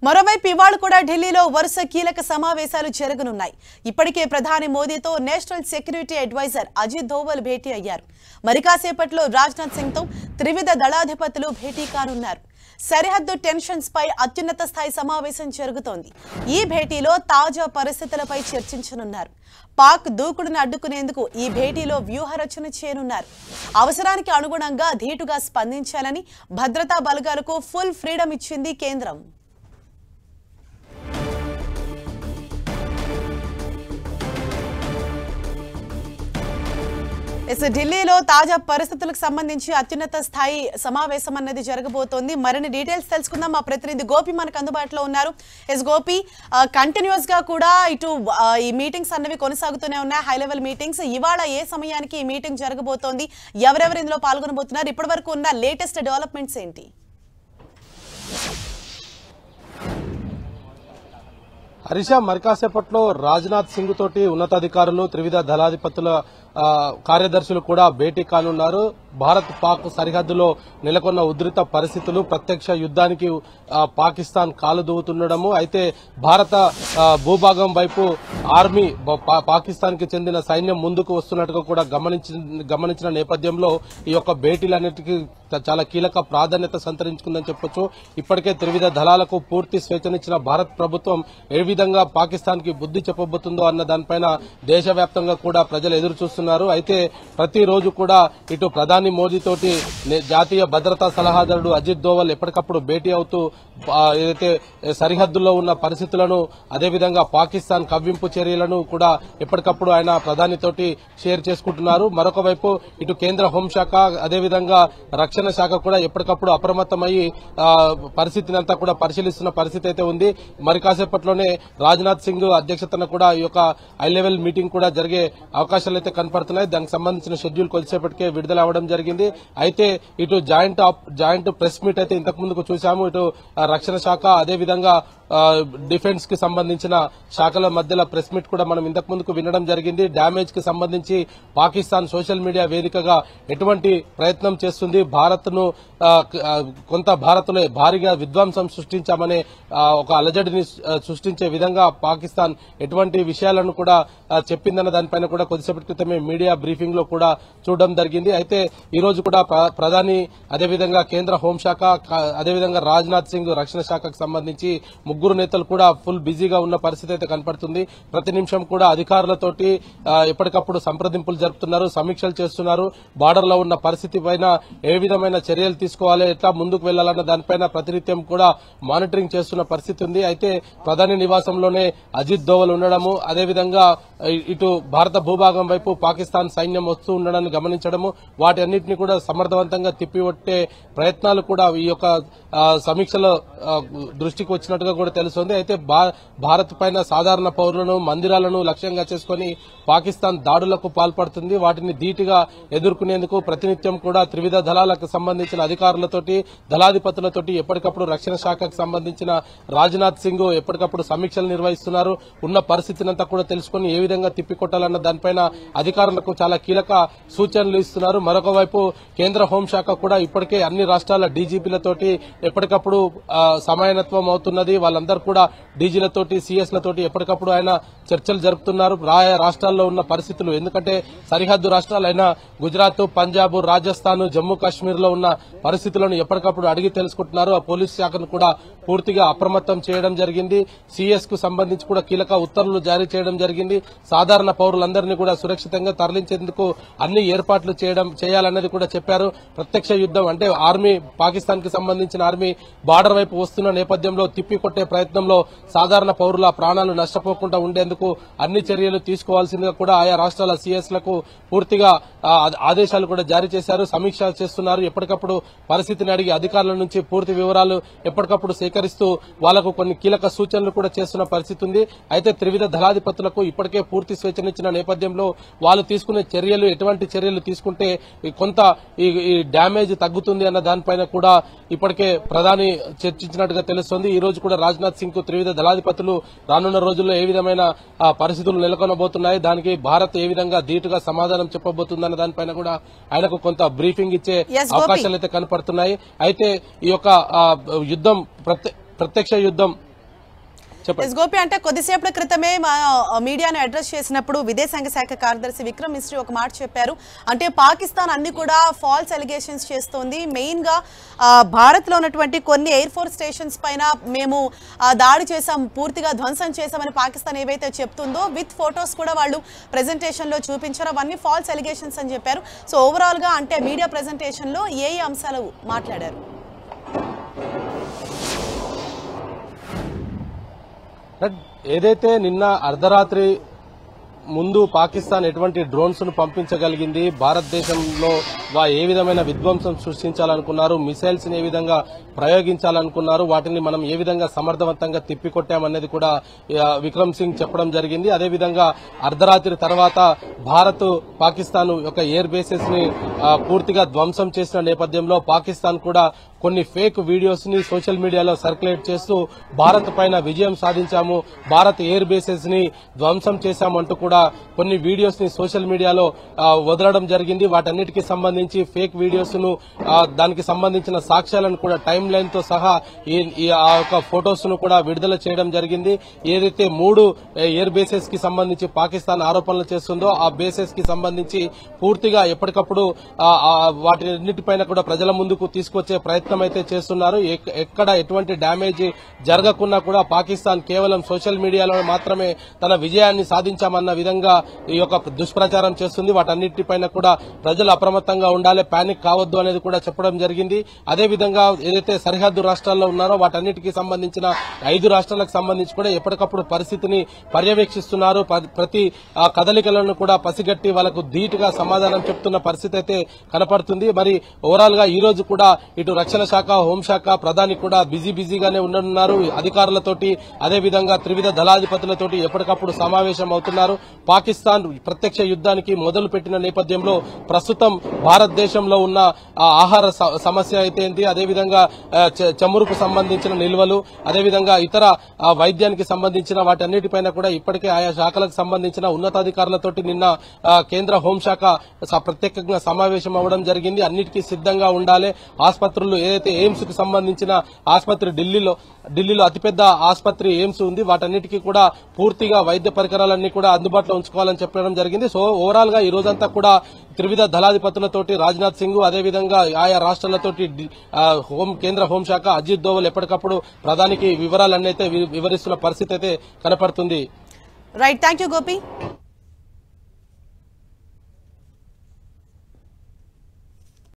మరోవైపు ఇవాళ కూడా ఢిల్లీలో వరుస కీలక సమావేశాలు జరగనున్నాయి. ఇప్పటికే ప్రధాని మోదీతో national security adviser Ajit Doval భేటీ అయ్యారు. మరి కాసేపట్లో రాజ్నాథ్ సింగ్ తో త్రివిధ దళాధిపతులు భేటీ కానున్నారు. సరిహద్దు టెన్షన్స్ పై అత్యున్నత స్థాయి సమావేశం జరుగుతోంది. ఈ భేటీలో తాజా పరిస్థితులపై చర్చించనున్నారు. పాక్ దూకుడును అడ్డుకునేందుకు ఈ భేటీలో వ్యూహరచన చేయనున్నారు. అవసరానికి అనుగుణంగా ధీటుగా స్పందించాలని భద్రతా బలగాలకు ఫుల్ ఫ్రీడమ్ ఇచ్చింది కేంద్రం. ఢిల్లీలో తాజా పరిస్థితులకు సంబంధించి అత్యున్నత స్థాయి సమావేశం అన్నది జరగబోతోంది. మరిన్ని డీటెయిల్స్ తెలుసుకుందాం. మా ప్రతినిధి గోపి మనకు అందుబాటులో ఉన్నారు. గోపి, కంటిన్యూస్ గా కూడా ఇటు ఈ మీటింగ్స్ అన్నవి కొనసాగుతూనే ఉన్నాయి, హై లెవెల్ మీటింగ్స్. ఇవాళ ఏ సమయానికి ఈ మీటింగ్ జరగబోతోంది, ఎవరెవరు ఇందులో పాల్గొనబోతున్నారు, ఇప్పటి వరకు ఉన్న లేటెస్ట్ డెవలప్మెంట్స్ ఏంటి? హరీషా, మరి కాసేపట్లో రాజ్నాథ్ సింగ్ తోటి ఉన్నతాధికారులు, త్రివిధ దళాధిపతుల కార్యదర్శులు కూడా భేటీ కానున్నారు. భారత్ పాక్ సరిహద్దులో నెలకొన్న ఉధృత పరిస్థితులు, ప్రత్యక్ష యుద్ధానికి పాకిస్తాన్ కాలు దూవుతుండడము, అయితే భారత భూభాగం వైపు ఆర్మీ, పాకిస్తాన్ కి చెందిన సైన్యం ముందుకు వస్తున్నట్టుగా కూడా గమనించిన నేపథ్యంలో ఈ యొక్క భేటీలన్నిటికీ చాలా కీలక ప్రాధాన్యత సంతరించుకుందని చెప్పొచ్చు. ఇప్పటికే త్రివిధ దళాలకు పూర్తి స్వేచ్ఛనిచ్చిన భారత ప్రభుత్వం ఏ విధంగా పాకిస్తాన్ కి బుద్ధి చెప్పబోతుందో అన్న దానిపైన దేశవ్యాప్తంగా కూడా ప్రజలు ఎదురు చూస్తున్నారు. అయితే ప్రతిరోజు కూడా ఇటు ప్రధాని మోదీ తోటి జాతీయ భద్రతా సలహాదారుడు అజిత్ దోవల్ ఎప్పటికప్పుడు భేటీ అవుతూ ఏదైతే సరిహద్దుల్లో ఉన్న పరిస్థితులను, అదేవిధంగా పాకిస్తాన్ కవ్వింపు చర్యలను కూడా ఎప్పటికప్పుడు ఆయన ప్రధానితోటి షేర్ చేసుకుంటున్నారు. మరొక వైపు ఇటు కేంద్ర హోంశాఖ, అదేవిధంగా రక్షణ శాఖ కూడా ఎప్పటికప్పుడు అప్రమత్తమయ్యి పరిస్థితిని అంతా కూడా పరిశీలిస్తున్న పరిస్థితి అయితే ఉంది. మరి కాసేపట్లోనే రాజ్నాథ్ సింగ్ అధ్యక్షతన కూడా ఈ యొక్క హై లెవెల్ మీటింగ్ కూడా జరిగే అవకాశాలు అయితే కనపడుతున్నాయి. దానికి సంబంధించిన షెడ్యూల్ కొద్దిసేపటికే విడుదల అవడం జరిగింది. అయితే ఇటు జాయింట్ ప్రెస్ మీట్ అయితే ఇంతకు ముందుకు చూశాము. ఇటు రక్షణ శాఖ, అదేవిధంగా డిఫెన్స్ కి సంబంధించిన శాఖల మధ్యలో ప్రెస్ మీట్ కూడా మనం ఇంతకు ముందుకు వినడం జరిగింది. డ్యామేజ్ కి సంబంధించి పాకిస్తాన్ సోషల్ మీడియా వేదికగా ఎటువంటి ప్రయత్నం చేస్తుంది, భారత్ ను కొంత భారత్ లో భారీగా విధ్వంసం సృష్టించామనే ఒక అలజడిని సృష్టించే విధంగా పాకిస్తాన్ ఎటువంటి విషయాలను కూడా చెప్పిందన్న దానిపైన కూడా కొద్దిసేపటి క్రితమే మీడియా బ్రీఫింగ్ లో కూడా చూడడం జరిగింది. అయితే ఈ రోజు కూడా ప్రధాని, అదేవిధంగా కేంద్ర హోంశాఖ, అదేవిధంగా రాజ్నాథ్ సింగ్ రక్షణ శాఖకు సంబంధించి ముగ్గురు నేతలు కూడా ఫుల్ బిజీగా ఉన్న పరిస్థితి అయితే కనపడుతుంది. ప్రతి నిమిషం కూడా అధికారులతోటి ఎప్పటికప్పుడు సంప్రదింపులు జరుపుతున్నారు, సమీక్షలు చేస్తున్నారు. బార్డర్ లో ఉన్న పరిస్థితి పైన ఏ విధమైన చర్యలు తీసుకోవాలి, ఎట్లా ముందుకు వెళ్లాలన్న దానిపైన ప్రతినిత్యం కూడా మానిటరింగ్ చేస్తున్న పరిస్థితి ఉంది. అయితే ప్రధాని నివాసంలోనే అజిత్ దోవల్ ఉండడము, అదేవిధంగా ఇటు భారత భూభాగం వైపు పాకిస్తాన్ సైన్యం వస్తూ ఉండడాన్ని గమనించడము, వాటి అన్నింటినీ కూడా సమర్థవంతంగా తిప్పికొట్టే ప్రయత్నాలు కూడా ఈ యొక్క సమీక్షలో దృష్టికి వచ్చినట్టుగా కూడా తెలుస్తోంది. అయితే భారత్ పైన సాధారణ పౌరులను, మందిరాలను లక్ష్యంగా చేసుకుని పాకిస్తాన్ దాడులకు పాల్పడుతుంది. వాటిని ధీటుగా ఎదుర్కొనేందుకు ప్రతినిత్యం కూడా త్రివిధ దళాలకు సంబంధించిన అధికారులతోటి, దళాధిపతులతోటి ఎప్పటికప్పుడు రక్షణ శాఖకు సంబంధించిన రాజ్నాథ్ సింగ్ ఎప్పటికప్పుడు సమీక్షలు నిర్వహిస్తున్నారు. ఉన్న పరిస్థితినంతా కూడా తెలుసుకుని ఏ విధంగా తిప్పికొట్టాలన్న దానిపైన అధికారులకు చాలా కీలక సూచనలు ఇస్తున్నారు. మరొక వైపు కేంద్ర హోంశాఖ కూడా ఇప్పటికే అన్ని రాష్ట్రాల డీజీపీలతోటి ఎప్పటికప్పుడు సమాయనత్వం అవుతున్నది. వాళ్ళందరూ కూడా డీజీలతోటి, సీఎస్లతోటి ఎప్పటికప్పుడు ఆయన చర్చలు జరుపుతున్నారు. రాష్ట్రాల్లో ఉన్న పరిస్థితులు, ఎందుకంటే సరిహద్దు రాష్ట్రాలైన గుజరాత్, పంజాబ్, రాజస్థాన్, జమ్మూ కాశ్మీర్ లో ఉన్న పరిస్థితులను ఎప్పటికప్పుడు అడిగి తెలుసుకుంటున్నారు. ఆ పోలీస్ శాఖను కూడా పూర్తిగా అప్రమత్తం చేయడం జరిగింది. సీఎస్ కు సంబంధించి కూడా కీలక ఉత్తర్వులు జారీ చేయడం జరిగింది. సాధారణ పౌరులందరినీ కూడా సురక్షితంగా తరలించేందుకు అన్ని ఏర్పాట్లు చేయాలన్నది కూడా చెప్పారు. ప్రత్యక్ష యుద్దం అంటే ఆర్మీ, పాకిస్తాన్ కి సంబంధించిన ఆర్మీ బార్డర్ వైపు వస్తున్న నేపథ్యంలో తిప్పికొట్టే ప్రయత్నంలో సాధారణ పౌరుల ప్రాణాలు నష్టపోకుండా ఉండేందుకు అన్ని చర్యలు తీసుకోవాల్సిందిగా కూడా ఆయా రాష్ట్రాల సీఎస్ లకు పూర్తిగా ఆదేశాలు కూడా జారీ చేశారు. సమీక్ష చేస్తున్నారు. ఎప్పటికప్పుడు పరిస్థితిని అడిగి అధికారుల నుంచి పూర్తి వివరాలు ఎప్పటికప్పుడు సేకరిస్తూ వాళ్లకు కొన్ని కీలక సూచనలు కూడా చేస్తున్న పరిస్థితి ఉంది. అయితే త్రివిధ దళాధిపతులకు ఇప్పటికే పూర్తి స్వేచ్ఛనిచ్చిన నేపథ్యంలో వాళ్ళు తీసుకునే చర్యలు, ఎటువంటి చర్యలు తీసుకుంటే కొంత ఈ డ్యామేజ్ తగ్గుతుంది అన్న దానిపైన కూడా ఇప్పటికే ప్రధాని చర్చించినట్టుగా తెలుస్తోంది. ఈ రోజు కూడా రాజ్నాథ్ సింగ్ కు త్రివిధ దళాధిపతులు రానున్న రోజుల్లో ఏ విధమైన పరిస్థితులు నెలకొనబోతున్నాయి, దానికి భారత్ ఏ విధంగా ధీటుగా సమాధానం చెప్పబోతుందన్న దానిపైన కూడా ఆయనకు కొంత బ్రీఫింగ్ ఇచ్చే అవకాశాలు అయితే కనపడుతున్నాయి. అయితే ఈ యొక్క యుద్ధం, ప్రత్యక్ష యుద్ధం ఎస్ గోపి, అంటే కొద్దిసేపటి క్రితమే మా మీడియాను అడ్రస్ చేసినప్పుడు విదేశాంగ శాఖ కార్యదర్శి విక్రమ్ మిస్రీ ఒక మాట చెప్పారు. అంటే పాకిస్తాన్ అన్ని కూడా ఫాల్స్ అలిగేషన్స్ చేస్తోంది. మెయిన్ గా భారత్ లో ఉన్నటువంటి కొన్ని ఎయిర్ ఫోర్స్ స్టేషన్స్ పైన మేము దాడి చేశాం, పూర్తిగా ధ్వంసం చేశామని పాకిస్తాన్ ఏవైతే చెప్తుందో విత్ ఫొటోస్ కూడా వాళ్ళు ప్రెజెంటేషన్ లో చూపించారు. అవన్నీ ఫాల్స్ అలిగేషన్స్ అని చెప్పారు. సో ఓవరాల్ గా అంటే మీడియా ప్రెజెంటేషన్ లో ఏ అంశాలు మాట్లాడారు? ఏదైతే నిన్న అర్ధరాత్రి ముందు పాకిస్తాన్ ఎటువంటి డ్రోన్స్ ను పంపించగలిగింది, భారతదేశంలో ఏ విధమైన విధ్వంసం సృష్టించాలనుకున్నారు, మిసైల్స్ ని ఏ విధంగా ప్రయోగించాలనుకున్నారు, వాటిని మనం ఏ విధంగా సమర్థవంతంగా తిప్పికొట్టామనేది కూడా విక్రమ్ సింగ్ చెప్పడం జరిగింది. అదేవిధంగా అర్ధరాత్రి తర్వాత భారత్ పాకిస్తాన్ యొక్క ఎయిర్ బేసెస్ ని పూర్తిగా ధ్వంసం చేసిన నేపథ్యంలో పాకిస్తాన్ కూడా కొన్ని ఫేక్ వీడియోస్ ని సోషల్ మీడియాలో సర్క్యులేట్ చేస్తూ భారత్ పైన విజయం సాధించాము, భారత్ ఎయిర్ బేసెస్ ని ధ్వంసం చేశామంటూ కూడా కొన్ని వీడియోస్ ని సోషల్ మీడియాలో వదలడం జరిగింది. వాటన్నిటికీ సంబంధించి ఫేక్ వీడియోస్ ను దానికి సంబంధించిన సాక్ష్యాలను కూడా టైం లైన్ తో సహా ఆ యొక్క ఫొటోస్ ను కూడా విడుదల చేయడం జరిగింది. ఏదైతే 3 ఎయిర్ బేసెస్ కి సంబంధించి పాకిస్తాన్ ఆరోపణలు చేస్తుందో ఆ బేసెస్ కి సంబంధించి పూర్తిగా ఎప్పటికప్పుడు వాటిన్నిటిపైన కూడా ప్రజల ముందుకు తీసుకొచ్చే ప్రయత్నం అయితే చేస్తున్నారు. ఎక్కడ ఎటువంటి డ్యామేజ్ జరగకున్నా కూడా పాకిస్తాన్ కేవలం సోషల్ మీడియాలో మాత్రమే తన విజయాన్ని సాధించామన్న విధంగా ఈ యొక్క దుష్ప్రచారం చేస్తుంది. వాటన్నిటిపైన కూడా ప్రజలు అప్రమత్తంగా ఉండాలి, పానిక్ కావద్దు అనేది కూడా చెప్పడం జరిగింది. అదేవిధంగా ఏదైతే సరిహద్దు రాష్ట్రాల్లో ఉన్నారో వాటన్నిటికీ సంబంధించిన 5 రాష్ట్రాలకు సంబంధించి కూడా ఎప్పటికప్పుడు పరిస్థితిని పర్యవేక్షిస్తున్నారు. ప్రతి కదలికలను కూడా పసిగట్టి వాళ్ళకు ధీటుగా సమాధానం చెప్తున్న పరిస్థితి అయితే కనపడుతుంది. మరి ఓవరాల్ గా ఈ రోజు కూడా ఇటు రక్షణ శాఖ, హోంశాఖ, ప్రధాని కూడా బిజీగానే ఉండనున్నారు. అధికారులతోటి అదేవిధంగా త్రివిధ దళాధిపతులతోటి ఎప్పటికప్పుడు సమావేశం అవుతున్నారు. పాకిస్తాన్ ప్రత్యక్ష యుద్ధానికి మొదలు పెట్టిన నేపథ్యంలో ప్రస్తుతం భారతదేశంలో ఉన్న ఆహార సమస్య అయితే ఏంటి, అదేవిధంగా చమురుకు సంబంధించిన నిల్వలు, అదేవిధంగా ఇతర వైద్యానికి సంబంధించిన వాటన్నిటిపైన కూడా ఇప్పటికే ఆయా శాఖలకు సంబంధించిన ఉన్నతాధికారులతోటి నిన్న కేంద్ర హోంశాఖ ప్రత్యేకంగా సమావేశం అవ్వడం జరిగింది. అన్నిటికీ సిద్ధంగా ఉండాలి. ఆసుపత్రులు ఏదైతే ఎయిమ్స్ కు సంబంధించిన ఆసుపత్రి ఢిల్లీలో అతిపెద్ద ఆసుపత్రి ఎయిమ్స్ ఉంది, వాటన్నిటికీ కూడా పూర్తిగా వైద్య పరికరాలన్నీ కూడా అందుబాటులో ఉంచుకోవాలని చెప్పడం జరిగింది. సో ఓవరాల్ గా ఈ రోజంతా కూడా త్రివిధ దళాధిపతులతోటి రాజ్నాథ్ సింగ్, అదేవిధంగా ఆయా రాష్ట్రాలతోటి కేంద్ర హోంశాఖ అజిత్ దోవల్ ఎప్పటికప్పుడు ప్రధానికి వివరాలన్నీ అయితే వివరిస్తున్న పరిస్థితి అయితే కనపడుతుంది. Right, thank you Gopi.